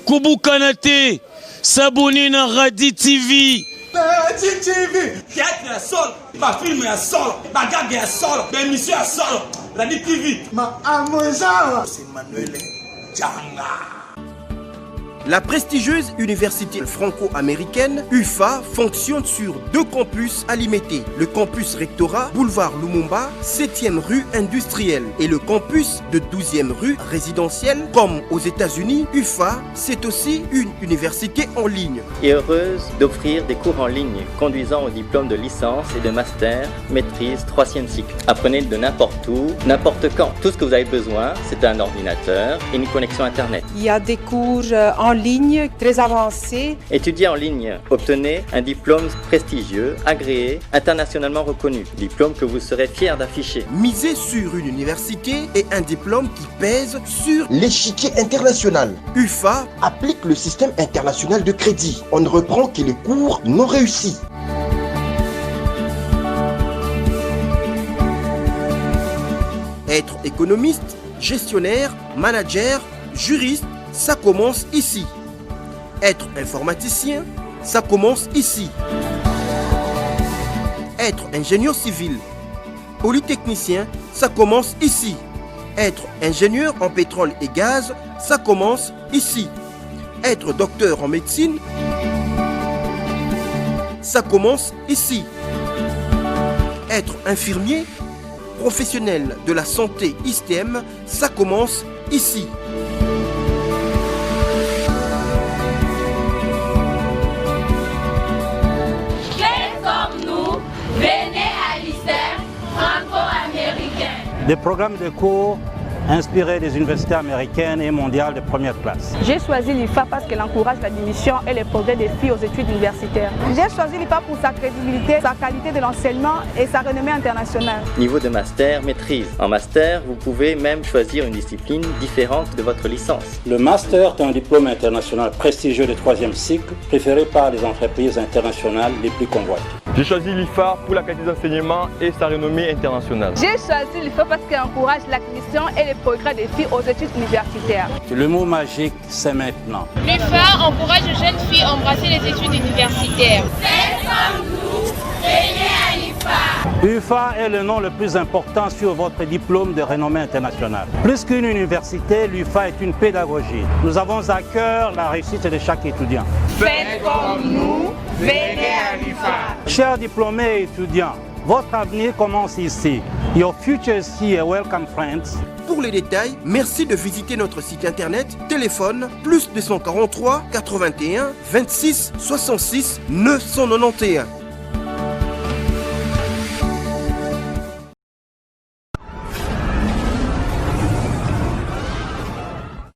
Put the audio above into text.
Koubou Kanate, Sabouni na Radi TV. TV, théâtre ya sol, ma film ya sol, ma gag ya sol, ma émission ya sol, Radi TV. Ma amour, c'est Manuel Djanga. La prestigieuse université franco-américaine UFA fonctionne sur 2 campus à Limete. Le campus Rectorat, boulevard Lumumba, 7e rue industrielle et le campus de 12e rue résidentielle. Comme aux États-Unis, UFA, c'est aussi une université en ligne. Et heureuse d'offrir des cours en ligne conduisant au diplôme de licence et de master, maîtrise 3e cycle. Apprenez de n'importe où, n'importe quand. Tout ce que vous avez besoin, c'est un ordinateur et une connexion Internet. Il y a des cours en ligne très avancés. Étudiez en ligne, obtenez un diplôme prestigieux, agréé, internationalement reconnu. Diplôme que vous serez fier d'afficher. Misez sur une université et un diplôme qui pèse sur l'échiquier international. UFA applique le système international de crédit. On ne reprend que les cours non réussis. Être économiste, gestionnaire, manager, juriste, ça commence ici. Être informaticien, ça commence ici. Être ingénieur civil, polytechnicien, ça commence ici. Être ingénieur en pétrole et gaz, ça commence ici. Être docteur en médecine, ça commence ici. Être infirmier, professionnel de la santé ISTEM, ça commence ici. Des programmes de cours inspirés des universités américaines et mondiales de première classe. J'ai choisi l'IFA parce qu'elle encourage l'admission et le progrès des filles aux études universitaires. J'ai choisi l'IFA pour sa crédibilité, sa qualité de l'enseignement et sa renommée internationale. Niveau de master, maîtrise. En master, vous pouvez même choisir une discipline différente de votre licence. Le master est un diplôme international prestigieux de 3e cycle, préféré par les entreprises internationales les plus convoitées. J'ai choisi l'IFA pour la qualité d'enseignement et sa renommée internationale. J'ai choisi l'IFA parce qu'elle encourage l'admission et le progrès des filles aux études universitaires. Le mot magique, c'est maintenant. L'IFA encourage les jeunes filles à embrasser les études universitaires. Faites comme nous, venez à l'IFA. UFA est le nom le plus important sur votre diplôme de renommée internationale. Plus qu'une université, l'UFA est une pédagogie. Nous avons à cœur la réussite de chaque étudiant. Faites comme nous, venez à l'IFA. Chers diplômés et étudiants, votre avenir commence ici. Your future is here. Welcome, friends. Pour les détails, merci de visiter notre site internet, téléphone +243 81 26 66 991.